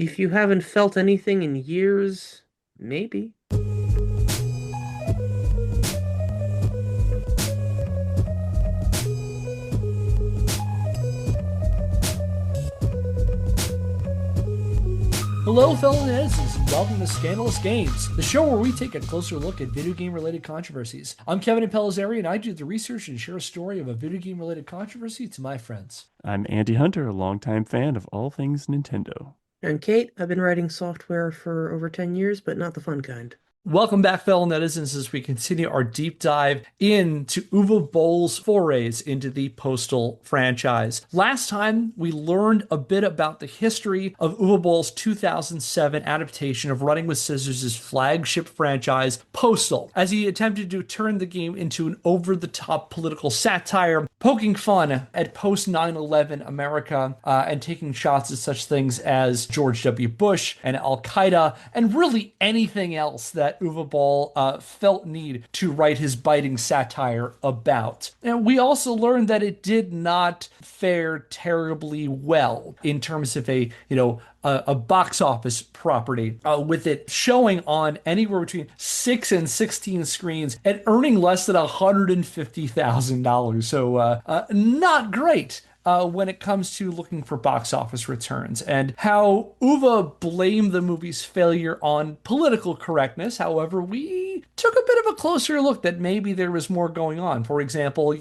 If you haven't felt anything in years, maybe. Hello, fellow netizens, and welcome to Scandalous Games, the show where we take a closer look at video game-related controversies. I'm Kevin Impellizeri, and I do the research and share a story of a video game-related controversy to my friends. I'm Andy Hunter, a longtime fan of all things Nintendo. And Kate, I've been writing software for over 10 years, but not the fun kind. Welcome back, fellow netizens, as we continue our deep dive into Uwe Boll's forays into the Postal franchise. Last time, we learned a bit about the history of Uwe Boll's 2007 adaptation of Running with Scissors' flagship franchise, Postal, as he attempted to turn the game into an over-the-top political satire, poking fun at post-9/11 America and taking shots at such things as George W. Bush and Al-Qaeda, and really anything else that Uwe Boll felt need to write his biting satire about. And we also learned that it did not fare terribly well in terms of a box office property, with it showing on anywhere between 6 and 16 screens and earning less than $150,000. So not great. When it comes to looking for box office returns, and how Uwe blamed the movie's failure on political correctness. However, we took a bit of a closer look that maybe there was more going on. For example,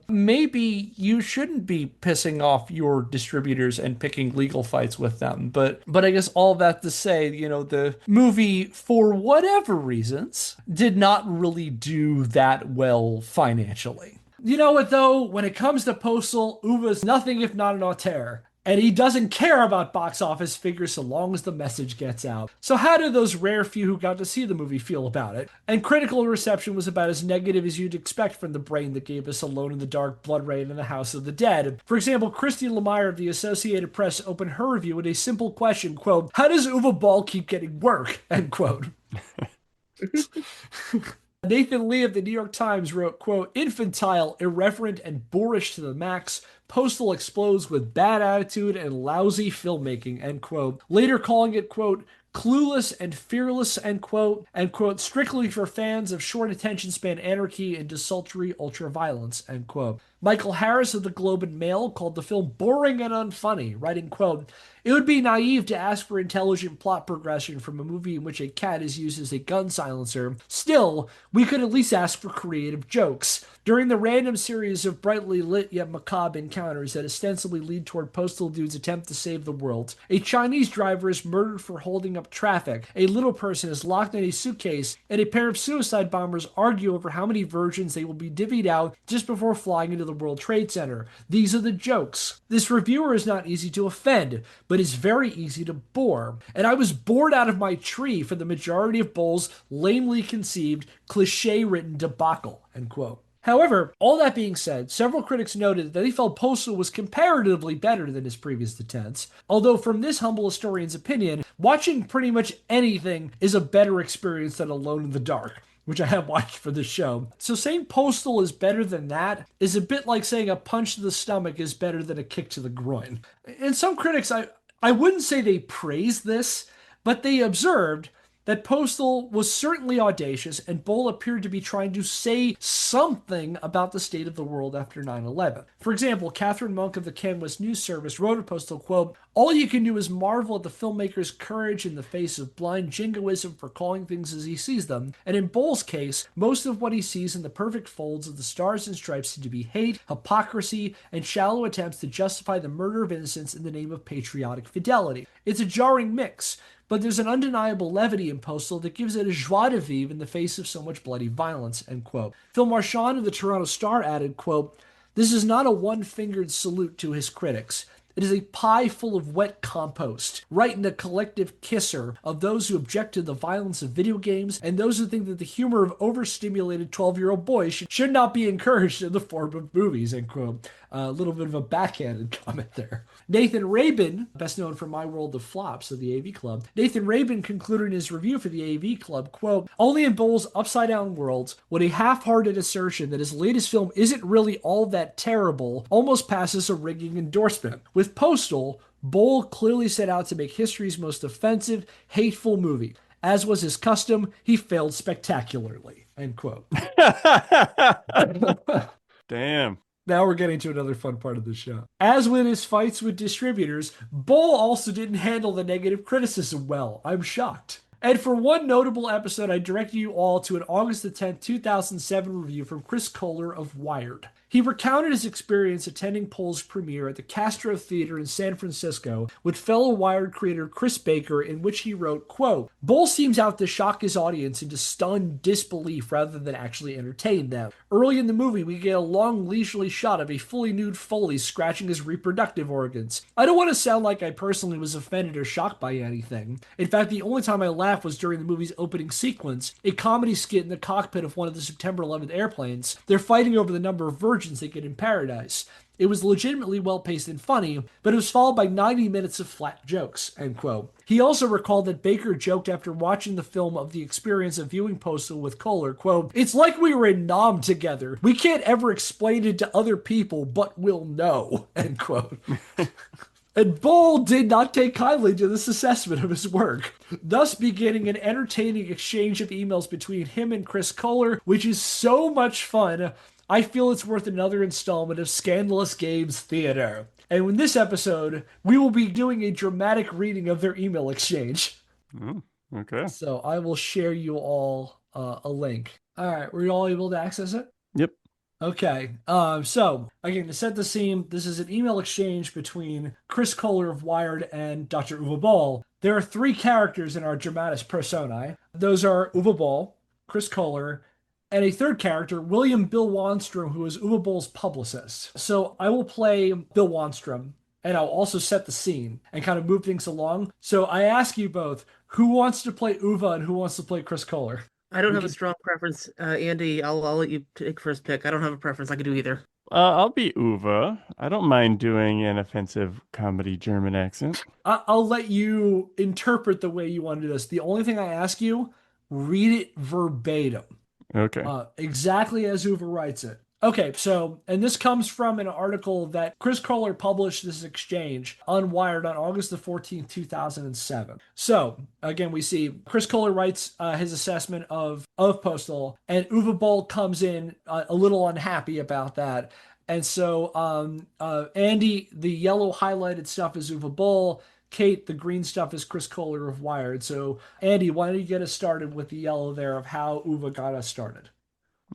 maybe you shouldn't be pissing off your distributors and picking legal fights with them. But I guess all that to say, the movie, for whatever reasons, did not really do that well financially. You know what, though? When it comes to Postal, Uwe's nothing if not an auteur. And he doesn't care about box office figures so long as the message gets out. So how did those rare few who got to see the movie feel about it? And critical reception was about as negative as you'd expect from the brain that gave us Alone in the Dark, Blood Rain, and The House of the Dead. For example, Christy Lemire of the Associated Press opened her review with a simple question, quote, "How does Uwe Boll keep getting work?" End quote. Nathan Lee of the New York Times wrote, quote, "Infantile, irreverent, and boorish to the max. Postal explodes with bad attitude and lousy filmmaking," end quote. Later calling it, quote, "clueless and fearless," end quote, and quote, "strictly for fans of short attention span anarchy and desultory ultra-violence," end quote. Michael Harris of the Globe and Mail called the film boring and unfunny, writing, quote, "It would be naive to ask for intelligent plot progression from a movie in which a cat is used as a gun silencer. Still, we could at least ask for creative jokes. During the random series of brightly lit yet macabre encounters that ostensibly lead toward Postal Dude's attempt to save the world, a Chinese driver is murdered for holding up traffic, a little person is locked in a suitcase, and a pair of suicide bombers argue over how many versions they will be divvied out just before flying into the World Trade Center. These are the jokes. This reviewer is not easy to offend, but is very easy to bore. And I was bored out of my tree for the majority of Boll's lamely conceived, cliche-written debacle," end quote. However, all that being said, several critics noted that they felt Postal was comparatively better than his previous attempts, although from this humble historian's opinion, watching pretty much anything is a better experience than Alone in the Dark, which I have watched for this show. So saying Postal is better than that is a bit like saying a punch to the stomach is better than a kick to the groin. And some critics, I wouldn't say they praised this, but they observed that Postal was certainly audacious, and Boll appeared to be trying to say something about the state of the world after 9/11. For example, Catherine Monk of the Ken West News Service wrote of Postal, quote, "All you can do is marvel at the filmmaker's courage in the face of blind jingoism for calling things as he sees them, and in Boll's case, most of what he sees in the perfect folds of the stars and stripes seem to be hate, hypocrisy, and shallow attempts to justify the murder of innocents in the name of patriotic fidelity. It's a jarring mix, but there's an undeniable levity in Postal that gives it a joie de vivre in the face of so much bloody violence," end quote. Phil Marchand of the Toronto Star added, quote, "This is not a one-fingered salute to his critics. It is a pie full of wet compost, right in the collective kisser of those who object to the violence of video games and those who think that the humor of overstimulated 12-year-old boys should not be encouraged in the form of movies," end quote. A little bit of a backhanded comment there. Nathan Rabin, best known for My World of Flops of the AV Club, Nathan Rabin concluded in his review for the AV Club, quote, "Only in Boll's Upside Down Worlds would a half-hearted assertion that his latest film isn't really all that terrible almost passes a ringing endorsement. With Postal, Boll clearly set out to make history's most offensive, hateful movie. As was his custom, he failed spectacularly. End quote. Damn. Now we're getting to another fun part of the show. As with his fights with distributors, Boll also didn't handle the negative criticism well. I'm shocked. And for one notable episode, I direct you all to an August the 10th, 2007 review from Chris Koehler of Wired. He recounted his experience attending Poll's premiere at the Castro Theater in San Francisco with fellow Wired creator Chris Baker, in which he wrote, quote, Boll seems out to shock his audience into stunned disbelief rather than actually entertain them. Early in the movie, we get a long leisurely shot of a fully nude Foley scratching his reproductive organs. I don't want to sound like I personally was offended or shocked by anything. In fact, the only time I laughed was during the movie's opening sequence, a comedy skit in the cockpit of one of the September 11th airplanes. They're fighting over the number of virgins they get in paradise. It was legitimately well-paced and funny, but it was followed by 90 minutes of flat jokes, end quote. He also recalled that Baker joked after watching the film of the experience of viewing Postal with Koehler, quote, it's like we were in Nam together. We can't ever explain it to other people, but we'll know, end quote. And Boll did not take kindly to this assessment of his work, thus beginning an entertaining exchange of emails between him and Chris Koehler, which is so much fun. I feel it's worth another installment of Scandalous Games Theatre. And in this episode, we will be doing a dramatic reading of their email exchange. Oh, okay. So I will share you all a link. All right, were you all able to access it? Yep. Okay. So again, to set the scene, this is an email exchange between Chris Koehler of Wired and Dr. Uwe Boll. There are three characters in our dramatis personae. Those are Uwe Boll, Chris Koehler, and a third character, William Bill Wanstrom, who is Uwe Boll's publicist. So I will play Bill Wanstrom, and I'll also set the scene and kind of move things along. So I ask you both, who wants to play Uwe and who wants to play Chris Koehler? I don't have a strong preference. Andy, I'll let you take first pick. I don't have a preference. I could do either. I'll be Uwe. I don't mind doing an offensive comedy German accent. I'll let you interpret the way you want to do this. The only thing I ask you, read it verbatim. Okay. Exactly as Uwe writes it. Okay, so, and this comes from an article that Chris Koehler published this exchange on Wired on August the 14th, 2007. So, again, we see Chris Koehler writes his assessment of Postal, and Uwe Boll comes in a little unhappy about that. And so, Andy, the yellow highlighted stuff is Uwe Boll. Kate, the green stuff is Chris Koehler of Wired. So, Andy, why don't you get us started with the yellow there of how Uwe got us started?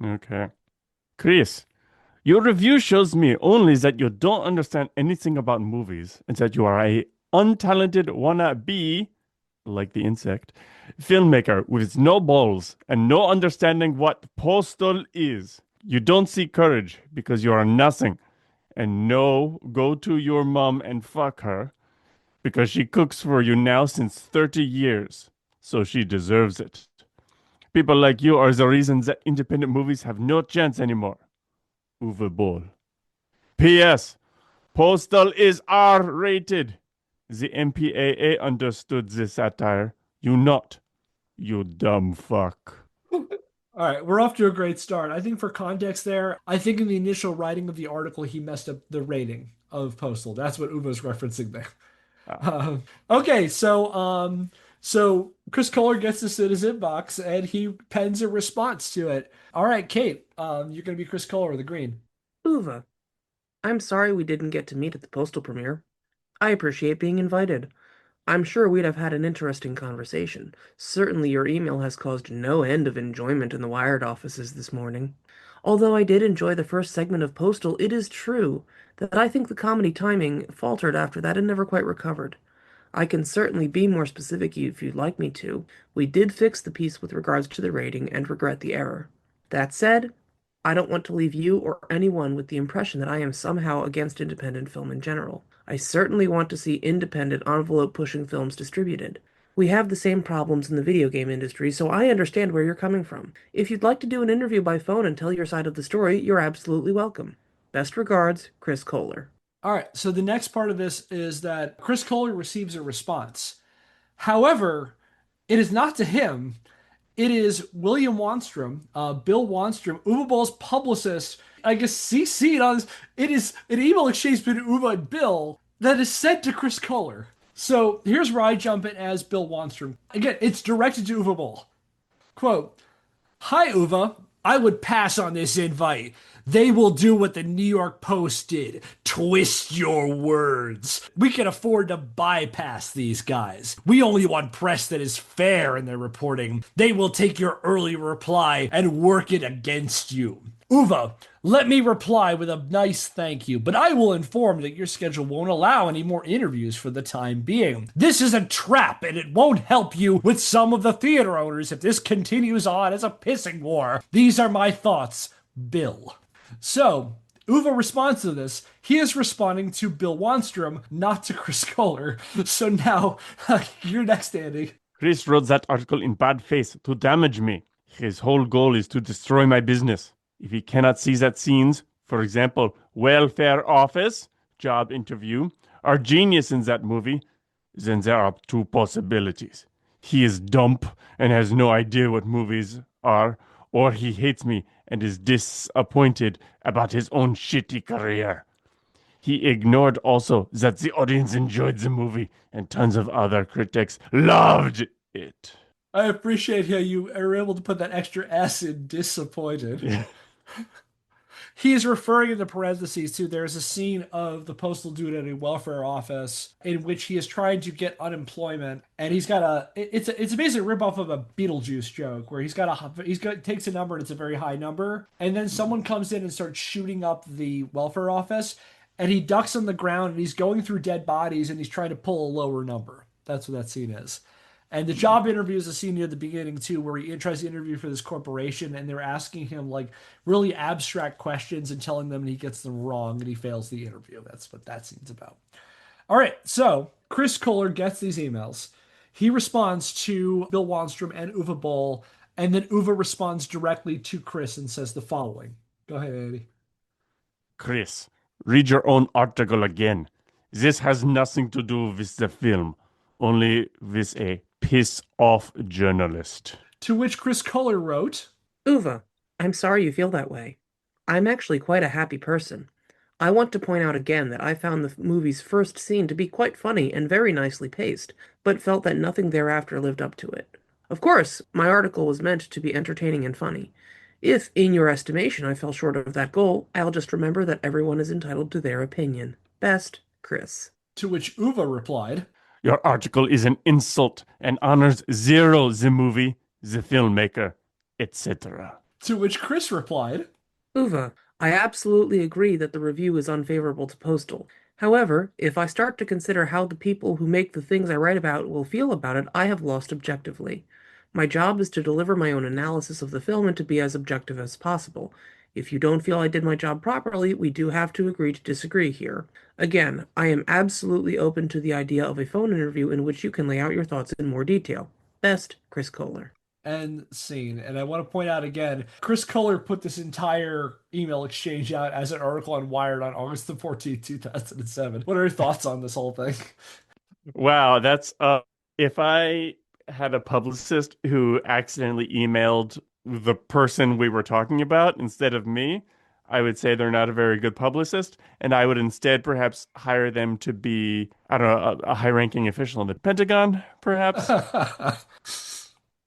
Okay. Chris, your review shows me only that you don't understand anything about movies and that you are a untalented wannabe, like the insect, filmmaker with no balls and no understanding what Postal is. You don't see courage because you are nothing. And no, go to your mom and fuck her because she cooks for you now since 30 years. So she deserves it. People like you are the reason that independent movies have no chance anymore. Uwe Boll. P.S. Postal is R-rated. The MPAA understood the satire. You not. You dumb fuck. All right, we're off to a great start. I think for context there, I think in the initial writing of the article, he messed up the rating of Postal. That's what Uwe's referencing there. Okay, so Chris Koehler gets this in his inbox and he pens a response to it. All right, Kate, you're going to be Chris Koehler, the green. Uwe, I'm sorry we didn't get to meet at the Postal premiere. I appreciate being invited. I'm sure we'd have had an interesting conversation. Certainly your email has caused no end of enjoyment in the Wired offices this morning. Although I did enjoy the first segment of Postal, it is true that I think the comedy timing faltered after that and never quite recovered. I can certainly be more specific if you'd like me to. We did fix the piece with regards to the rating and regret the error. That said, I don't want to leave you or anyone with the impression that I am somehow against independent film in general. I certainly want to see independent envelope-pushing films distributed. We have the same problems in the video game industry, so I understand where you're coming from. If you'd like to do an interview by phone and tell your side of the story, you're absolutely welcome. Best regards, Chris Koehler. All right, so the next part of this is that Chris Koehler receives a response. However, it is not to him. It is William Wanstrom, Bill Wanstrom, Uwe Boll's publicist. I guess CC'd on this. It is an email exchange between Uwe and Bill. that is sent to Chris Kohler. So here's where I jump in as Bill Wanstrom. Again, it's directed to Uwe Boll. Quote, Hi, Uwe. I would pass on this invite. They will do what the New York Post did. Twist your words. We can afford to bypass these guys. We only want press that is fair in their reporting. They will take your early reply and work it against you. Uwe, let me reply with a nice thank you, but I will inform that your schedule won't allow any more interviews for the time being. This is a trap, and it won't help you with some of the theater owners if this continues on as a pissing war. These are my thoughts, Bill. So, Uwe responds to this. He is responding to Bill Wanstrom, not to Chris Kohler. So now, you're next, Andy. Chris wrote that article in bad faith to damage me. His whole goal is to destroy my business. If he cannot see that scenes, for example, welfare office, job interview, are genius in that movie, then there are two possibilities. He is dumb and has no idea what movies are, or he hates me and is disappointed about his own shitty career. He ignored also that the audience enjoyed the movie and tons of other critics loved it. I appreciate how you are able to put that extra S in disappointed. Yeah. He is referring in the parentheses to there's a scene of the postal dude at a welfare office in which he is trying to get unemployment, and he's got it's a basic ripoff of a Beetlejuice joke where takes a number and it's a very high number, and then someone comes in and starts shooting up the welfare office, and he ducks on the ground and he's going through dead bodies and he's trying to pull a lower number. That's what that scene is. And the job interview is a scene near the beginning too, where he tries to interview for this corporation, and they're asking him like really abstract questions and telling them he gets them wrong, and he fails the interview. That's what that scene's about. All right, so Chris Kohler gets these emails. He responds to Bill Wanstrom and Uwe Boll, and then Uwe responds directly to Chris and says the following. Go ahead, Andy. Chris, read your own article again. This has nothing to do with the film, only with a piss-off journalist. To which Chris Kohler wrote, Uwe, I'm sorry you feel that way. I'm actually quite a happy person. I want to point out again that I found the movie's first scene to be quite funny and very nicely paced, but felt that nothing thereafter lived up to it. Of course, my article was meant to be entertaining and funny. If, in your estimation, I fell short of that goal, I'll just remember that everyone is entitled to their opinion. Best, Chris. To which Uwe replied, Your article is an insult and honors zero the movie, the filmmaker, etc. To which Chris replied, Uwe, I absolutely agree that the review is unfavorable to Postal. However, if I start to consider how the people who make the things I write about will feel about it, I have lost objectively. My job is to deliver my own analysis of the film and to be as objective as possible. If you don't feel I did my job properly, we do have to agree to disagree here. Again, I am absolutely open to the idea of a phone interview in which you can lay out your thoughts in more detail. Best, Chris Kohler. End scene. And I want to point out again, Chris Kohler put this entire email exchange out as an article on Wired on August the 14th, 2007. What are your thoughts on this whole thing? Wow, that's if I had a publicist who accidentally emailed the person we were talking about instead of me, I would say they're not a very good publicist, and I would instead perhaps hire them to be, I don't know, a high-ranking official in the Pentagon, perhaps.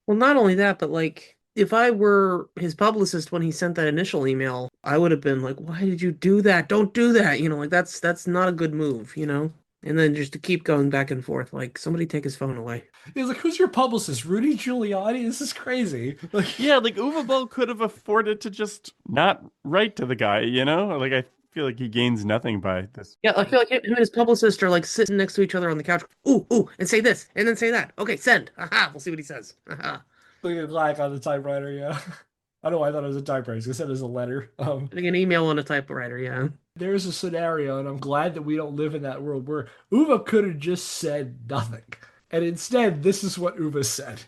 Well, not only that, but like, if I were his publicist when he sent that initial email, I would have been like, why did you do that? Don't do that. Like that's not a good move, And then just to keep going back and forth, like somebody take his phone away. He's like, who's your publicist? Rudy Giuliani? This is crazy. Yeah, like Uwe Boll could have afforded to just not write to the guy, Like I feel like he gains nothing by this. Yeah, I feel like him and his publicist are like sitting next to each other on the couch. Ooh, ooh, and say this, and then say that. Okay, send. Aha, we'll see what he says. Aha. Looking like on the typewriter, yeah. I don't know why I thought it was a typewriter. I said it was a letter. Getting an email on a typewriter, yeah. There's a scenario, and I'm glad that we don't live in that world where Uwe could have just said nothing. And instead, this is what Uwe said.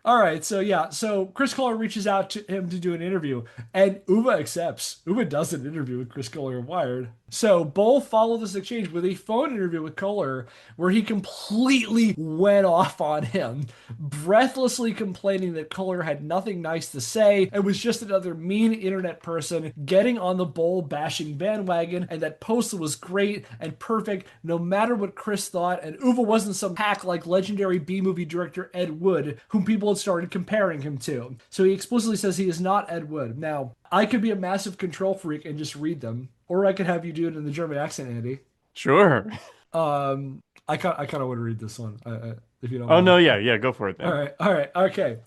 All right, so Chris Kohler reaches out to him to do an interview, and Uwe accepts. Uwe does an interview with Chris Kohler of Wired. So Boll followed this exchange with a phone interview with Koehler where he completely went off on him, breathlessly complaining that Koehler had nothing nice to say and was just another mean internet person getting on the Boll bashing bandwagon, and that Postal was great and perfect no matter what Chris thought, and Uwe wasn't some hack like legendary B-movie director Ed Wood, whom people had started comparing him to. So he explicitly says he is not Ed Wood. Now, I could be a massive control freak and just read them. Or I could have you do it in the German accent, Andy. Sure. I kind of want to read this one, if you don't Oh, no, mind. yeah, go for it then. All right, okay.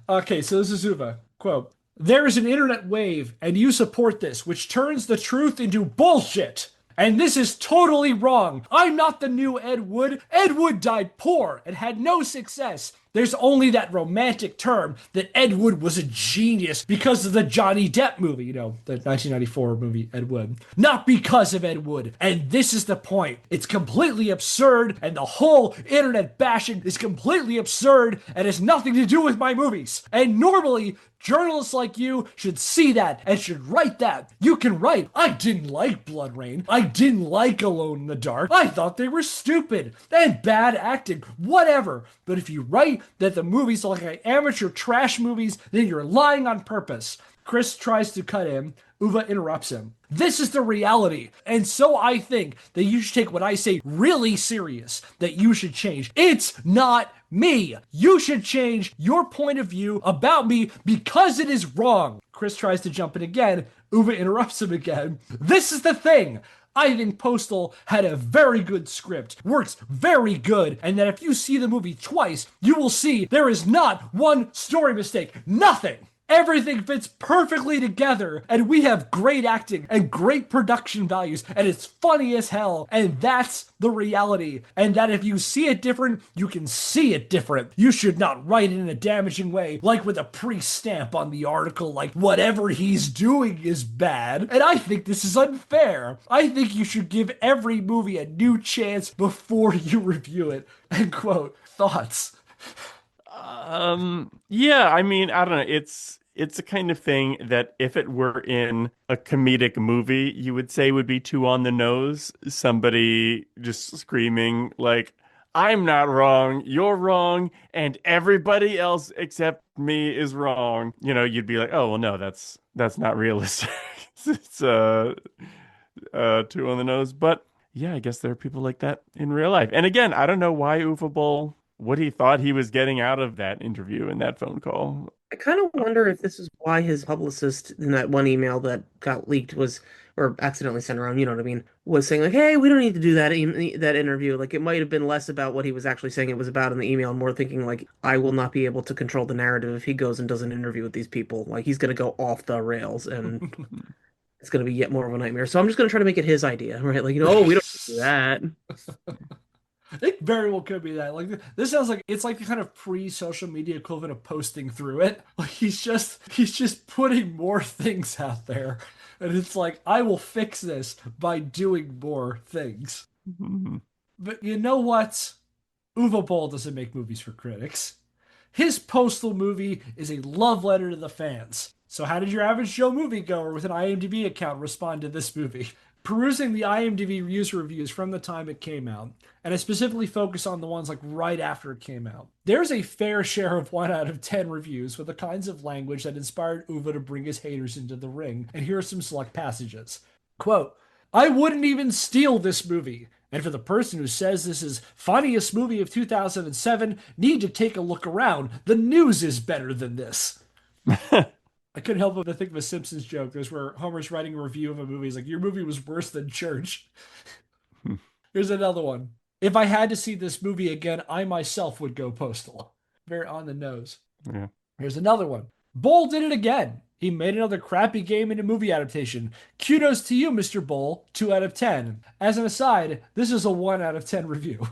Okay, so this is Uwe. Quote, there is an internet wave, and you support this, which turns the truth into bullshit. And this is totally wrong. I'm not the new Ed Wood. Ed Wood died poor and had no success. There's only that romantic term that Ed Wood was a genius because of the Johnny Depp movie, you know, the 1994 movie Ed Wood. Not because of Ed Wood. And this is the point. It's completely absurd, and the whole internet bashing is completely absurd and has nothing to do with my movies. And normally, journalists like you should see that and should write that. You can write, I didn't like Blood Rain. I didn't like Alone in the Dark. I thought they were stupid and bad acting, whatever. But if you write that the movies are like amateur trash movies, then you're lying on purpose. Chris tries to cut in. Uwe interrupts him. This is the reality. And so I think that you should take what I say really serious, that you should change. It's not me. You should change your point of view about me because it is wrong. Chris tries to jump in again. Uwe interrupts him again. This is the thing. I think Postal had a very good script, works very good, and that if you see the movie twice, you will see there is not one story mistake. Nothing. Everything fits perfectly together, and we have great acting and great production values, and it's funny as hell, and that's the reality. And that if you see it different, you can see it different. You should not write it in a damaging way, like with a pre-stamp on the article, like whatever he's doing is bad. And I think this is unfair. I think you should give every movie a new chance before you review it. End quote. Thoughts? Yeah, I mean, I don't know. It's a kind of thing that if it were in a comedic movie, you would say would be too on the nose. Somebody just screaming like, I'm not wrong, you're wrong, and everybody else except me is wrong. You know, you'd be like, oh, well, no, that's not realistic. It's too on the nose. But yeah, I guess there are people like that in real life. And again, I don't know why Uwe Boll, what he thought he was getting out of that interview and that phone call. I kind of wonder if this is why his publicist in that one email that got leaked was, or accidentally sent around, you know what I mean, was saying like, "Hey, we don't need to do that interview." Like it might have been less about what he was actually saying it was about in the email, and more thinking like, "I will not be able to control the narrative if he goes and does an interview with these people. Like he's gonna go off the rails, and it's gonna be yet more of a nightmare." So I'm just gonna try to make it his idea, right? Like, oh, we don't do that. It very well could be that. Like this sounds like it's like the kind of pre-social media equivalent of posting through it. Like he's just putting more things out there. And it's like, I will fix this by doing more things. But you know what? Uwe Boll doesn't make movies for critics. His Postal movie is a love letter to the fans. So how did your average Joe moviegoer with an IMDb account respond to this movie? Perusing the IMDb user reviews from the time it came out, and I specifically focus on the ones like right after it came out, there's a fair share of 1 out of 10 reviews with the kinds of language that inspired Uwe to bring his haters into the ring, and here are some select passages. Quote, I wouldn't even steal this movie. And for the person who says this is funniest movie of 2007, need to take a look around. The news is better than this. I couldn't help but think of a Simpsons joke. There's where Homer's writing a review of a movie. He's like, your movie was worse than Church. Here's another one. If I had to see this movie again, I myself would go Postal. Very on the nose. Yeah. Here's another one. Boll did it again. He made another crappy game into movie adaptation. Kudos to you, Mr. Boll. 2 out of 10. As an aside, this is a 1 out of 10 review.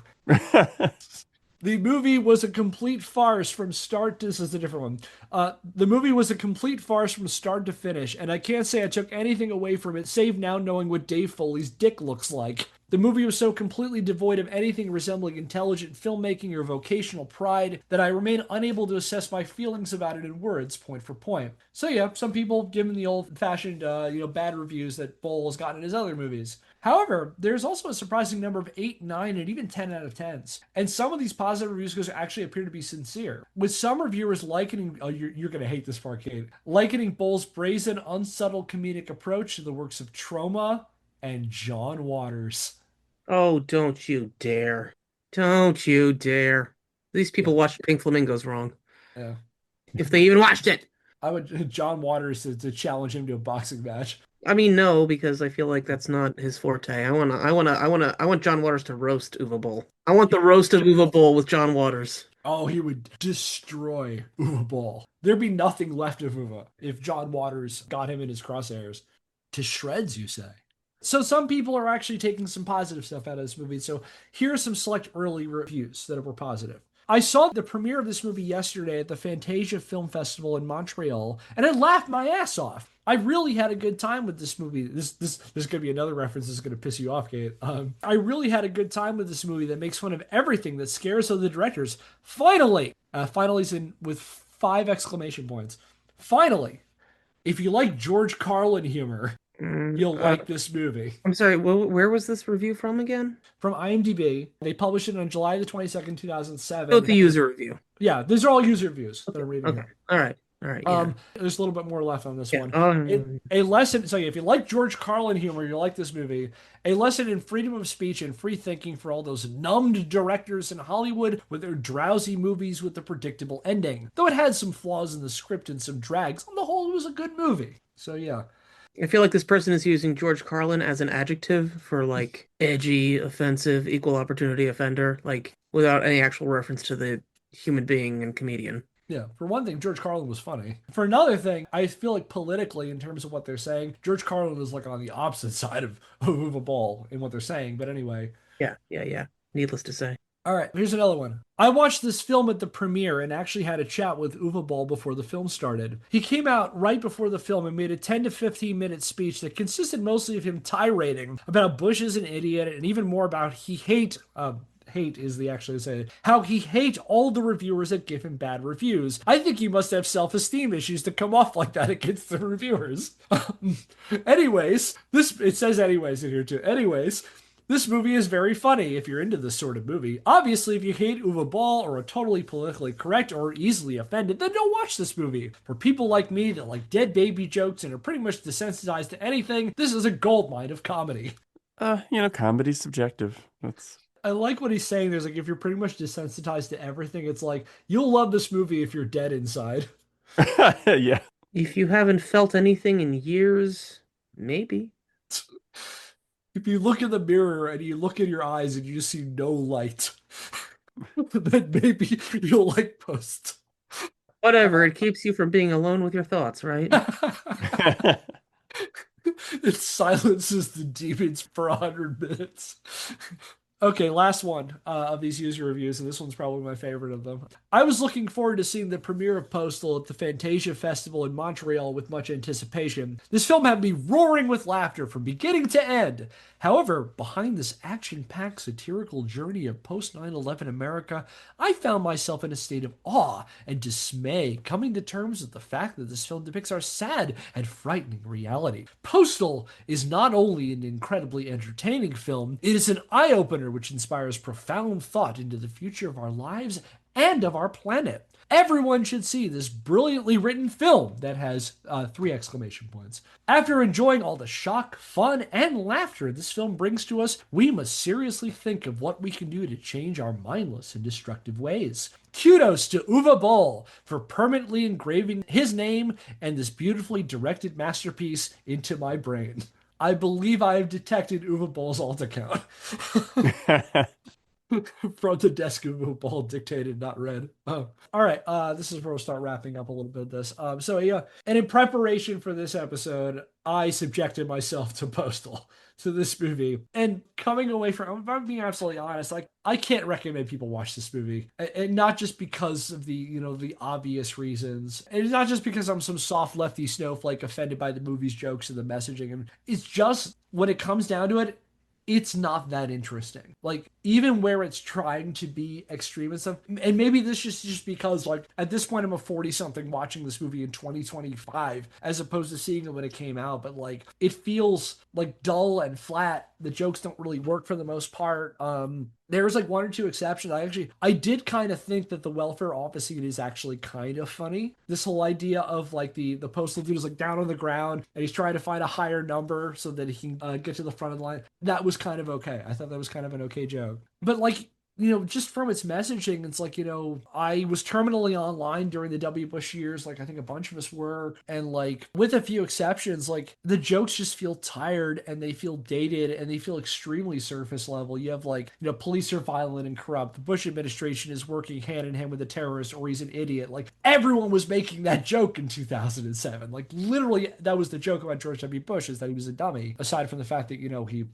The movie was a complete farce from start to... This is a different one. The movie was a complete farce from start to finish, and I can't say I took anything away from it, save now knowing what Dave Foley's dick looks like. The movie was so completely devoid of anything resembling intelligent filmmaking or vocational pride that I remain unable to assess my feelings about it in words, point for point. So yeah, some people give him the old-fashioned, bad reviews that Boll has gotten in his other movies. However, there's also a surprising number of 8, 9, and even 10 out of 10s. And some of these positive reviews actually appear to be sincere. With some reviewers likening, you're going to hate this part, Kate, likening Boll's brazen, unsubtle comedic approach to the works of Troma and John Waters. Oh, don't you dare. Don't you dare. These Yeah, people watched Pink Flamingos wrong. yeah. If they even watched it. I would John Waters to challenge him to a boxing match. I mean, no, because I feel like that's not his forte. I want John Waters to roast Uwe Boll. I want the roast of Uwe Boll with John Waters. Oh, he would destroy Uwe Boll. There'd be nothing left of Uwe if John Waters got him in his crosshairs. To shreds, you say? So some people are actually taking some positive stuff out of this movie. So here are some select early reviews that were positive. I saw the premiere of this movie yesterday at the Fantasia Film Festival in Montreal, and I laughed my ass off. I really had a good time with this movie. This is going to be another reference that's going to piss you off, Kate. I really had a good time with this movie that makes fun of everything that scares other directors. Finally! Finally's in with 5 exclamation points. Finally! If you like George Carlin humor, you'll like this movie. I'm sorry, where was this review from again? From IMDb. They published it on July the 22nd, 2007. Oh, the user review. Yeah, these are all user reviews that I'm reading Okay. here. All right. Yeah. There's a little bit more left on this Yeah. one. A lesson. So if you like George Carlin humor, you like this movie. A lesson in freedom of speech and free thinking for all those numbed directors in Hollywood with their drowsy movies with a predictable ending. Though it had some flaws in the script and some drags, on the whole, it was a good movie. So yeah. I feel like this person is using George Carlin as an adjective for like edgy, offensive, equal opportunity offender, like without any actual reference to the human being and comedian. Yeah, for one thing, George Carlin was funny. For another thing, I feel like politically, in terms of what they're saying, George Carlin is like on the opposite side of Uwe Boll in what they're saying. But anyway. Yeah. Needless to say. All right, here's another one. I watched this film at the premiere and actually had a chat with Uwe Boll before the film started. He came out right before the film and made a 10 to 15 minute speech that consisted mostly of him tirading about how Bush is an idiot and even more about hate is the actually say how he hates all the reviewers that give him bad reviews. I think he must have self-esteem issues to come off like that against the reviewers. Anyways, it says anyways in here too. Anyways, this movie is very funny if you're into this sort of movie. Obviously, if you hate Uwe Boll or are totally politically correct or easily offended, then don't watch this movie. For people like me that like dead baby jokes and are pretty much desensitized to anything, this is a goldmine of comedy. Comedy's subjective. I like what he's saying. There's like, if you're pretty much desensitized to everything, it's like, you'll love this movie if you're dead inside. Yeah. If you haven't felt anything in years, maybe. If you look in the mirror and you look in your eyes and you just see no light, then maybe you'll like Post. Whatever, it keeps you from being alone with your thoughts, right? It silences the demons for 100 minutes. Okay, last one of these user reviews, and this one's probably my favorite of them. I was looking forward to seeing the premiere of Postal at the Fantasia Festival in Montreal with much anticipation. This film had me roaring with laughter from beginning to end. However, behind this action-packed satirical journey of post-9/11 America, I found myself in a state of awe and dismay, coming to terms with the fact that this film depicts our sad and frightening reality. Postal is not only an incredibly entertaining film, it is an eye-opener which inspires profound thought into the future of our lives and of our planet. Everyone should see this brilliantly written film that has 3 exclamation points. After enjoying all the shock, fun, and laughter this film brings to us, we must seriously think of what we can do to change our mindless and destructive ways. Kudos to Uwe Boll for permanently engraving his name and this beautifully directed masterpiece into my brain. I believe I have detected Uwe Boll's alt account. From the desk of Uwe Boll, dictated, not read. Oh. All right, this is where we'll start wrapping up a little bit of this. And in preparation for this episode, I subjected myself to Postal, to this movie. And coming away from, if I'm being absolutely honest, like, I can't recommend people watch this movie. And not just because of the obvious reasons. And it's not just because I'm some soft lefty snowflake offended by the movie's jokes and the messaging. And it's just, when it comes down to it, it's not that interesting. Like, even where it's trying to be extreme and stuff, and maybe this is just because, like, at this point, I'm a 40 something watching this movie in 2025 as opposed to seeing it when it came out, but like, it feels like dull and flat. The jokes don't really work for the most part. There's like one or two exceptions. I did kind of think that the welfare office scene is actually kind of funny. This whole idea of like the postal dude is like down on the ground and he's trying to find a higher number so that he can get to the front of the line. That was kind of okay. I thought that was kind of an okay joke. But like, just from its messaging, it's like, I was terminally online during the W. Bush years, like I think a bunch of us were, and like with a few exceptions, like the jokes just feel tired and they feel dated and they feel extremely surface level. You have like, police are violent and corrupt. The Bush administration is working hand in hand with the terrorists or he's an idiot. Like everyone was making that joke in 2007. Like literally that was the joke about George W. Bush is that he was a dummy, aside from the fact that, he,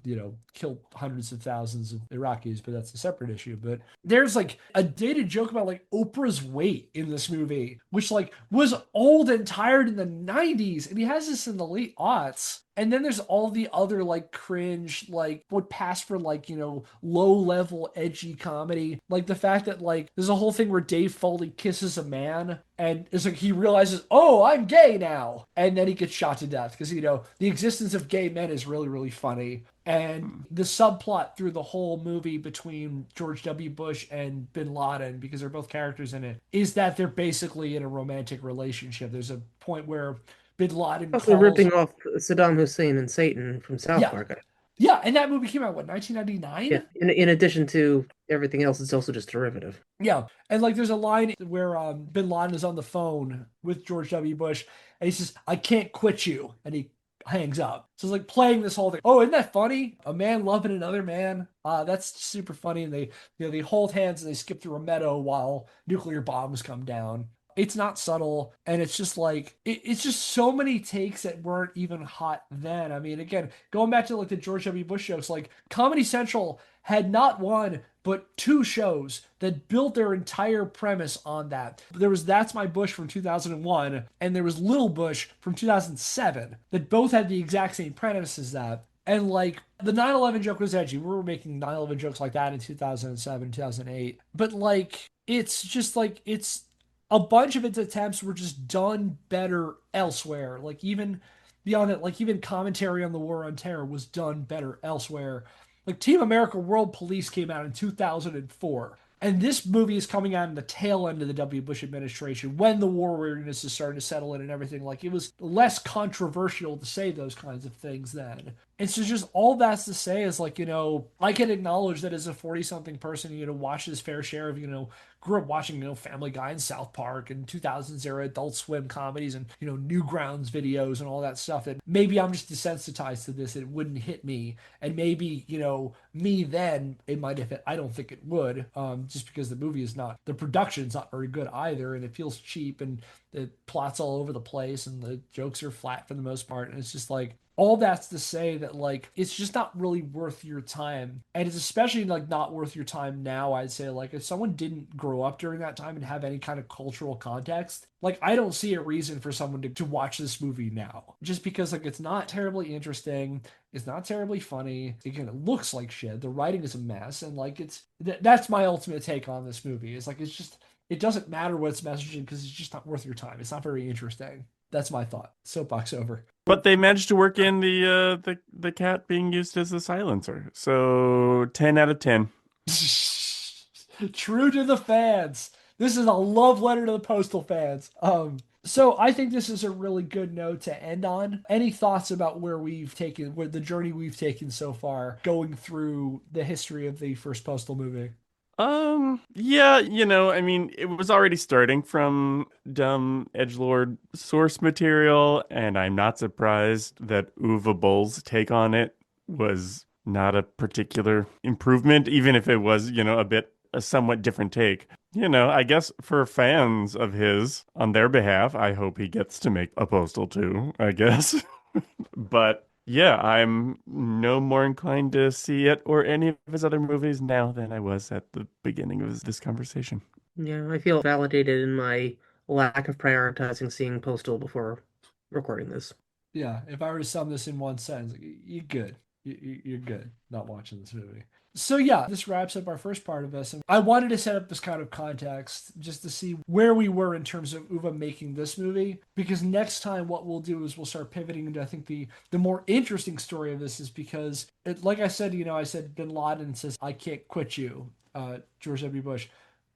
killed hundreds of thousands of Iraqis, but that's a separate issue. But there's like a dated joke about like Oprah's weight in this movie, which like was old and tired in the 90s, and he has this in the late aughts. And then there's all the other like cringe, like would pass for like, low level edgy comedy. Like the fact that like there's a whole thing where Dave Foley kisses a man and it's like he realizes, oh, I'm gay now. And then he gets shot to death because, the existence of gay men is really, really funny. And the subplot through the whole movie between George W. Bush and Bin Laden, because they're both characters in it, is that they're basically in a romantic relationship. There's a point where Bin Laden Also calls. ripping off Saddam Hussein and Satan from South Yeah. Park. Yeah. And that movie came out, what, Yeah. 1999? In addition to everything else, it's also just derivative. Yeah. And like there's a line where Bin Laden is on the phone with George W. Bush and he says, I can't quit you. And he hangs up. So it's like playing this whole thing. Oh, isn't that funny? A man loving another man. That's super funny. And they hold hands and they skip through a meadow while nuclear bombs come down. It's not subtle, and it's just like it's just so many takes that weren't even hot then. I mean, again, going back to like the George W. Bush jokes, like Comedy Central had not one but two shows that built their entire premise on that. There was That's My Bush from 2001, and there was Little Bush from 2007 that both had the exact same premise as that. And like the 9/11 joke was edgy. We were making 9/11 jokes like that in 2007, 2008. But like it's just like it's a bunch of its attempts were just done better elsewhere. Like even beyond it, like even commentary on the war on terror was done better elsewhere. Like Team America World Police came out in 2004. And this movie is coming out in the tail end of the W. Bush administration when the war weariness is starting to settle in and everything. Like it was less controversial to say those kinds of things then. It's just all that's to say is like, I can acknowledge that as a 40 something person, watch his fair share of, grew up watching, Family Guy and South Park and 2000s era Adult Swim comedies and, Newgrounds videos and all that stuff that maybe I'm just desensitized to this. It wouldn't hit me. And maybe, me then, it might have hit. I don't think it would, just because the movie is not, the production's not very good either. And it feels cheap and the plot's all over the place and the jokes are flat for the most part. And it's just like, all that's to say that like it's just not really worth your time, and it's especially like not worth your time now. I'd say like if someone didn't grow up during that time and have any kind of cultural context, like I don't see a reason for someone to watch this movie now, just because like it's not terribly interesting, it's not terribly funny, again it looks like shit, the writing is a mess, and like that's my ultimate take on this movie. It's like it doesn't matter what it's messaging because it's just not worth your time. It's not very interesting. That's my thought. Soapbox over. But they managed to work in the cat being used as a silencer. So 10 out of 10. True to the fans. This is a love letter to the Postal fans. So I think this is a really good note to end on. Any thoughts about where the journey we've taken so far, going through the history of the first Postal movie? Yeah, I mean, it was already starting from dumb edgelord source material, and I'm not surprised that Uwe Boll's take on it was not a particular improvement, even if it was, a somewhat different take. I guess for fans of his, on their behalf, I hope he gets to make a Postal too, I guess. But yeah, I'm no more inclined to see it or any of his other movies now than I was at the beginning of this conversation. Yeah, I feel validated in my lack of prioritizing seeing Postal before recording this. Yeah, if I were to sum this in one sentence, you're good. You're good not watching this movie. So yeah, this wraps up our first part of this. And I wanted to set up this kind of context just to see where we were in terms of Uwe making this movie. Because next time what we'll do is we'll start pivoting into, I think, the more interesting story of this is because, like I said, I said Bin Laden says, I can't quit you, George W. Bush.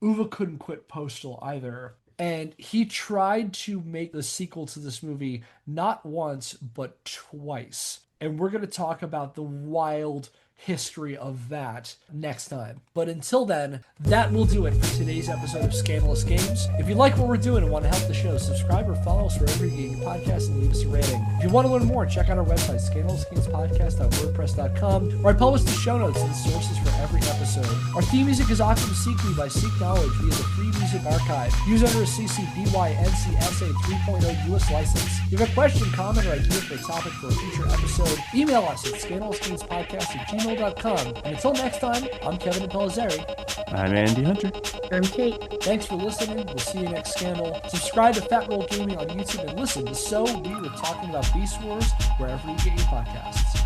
Uwe couldn't quit Postal either. And he tried to make the sequel to this movie not once, but twice. And we're going to talk about the wild history of that next time. But until then, that will do it for today's episode of Scandalous Games. If you like what we're doing and want to help the show, subscribe or follow us wherever you get your podcast and leave us a rating. If you want to learn more, check out our website, scandalousgamespodcast.wordpress.com, where I publish the show notes and sources for every episode. Our theme music is Octopus Seekly by Seek Knowledge via the Free Music Archive, used under a CC BY NCSA 3.0 US license. If you have a question, comment, or idea for a topic for a future episode, email us at scandalousgamespodcast@gmail.com. And until next time, I'm Kevin Impellizeri. I'm Andy Hunter. I'm Kate. Thanks for listening. We'll see you next Scandal. Subscribe to Fat Roll Gaming on YouTube and listen to So We Were Talking About Beast Wars wherever you get your podcasts.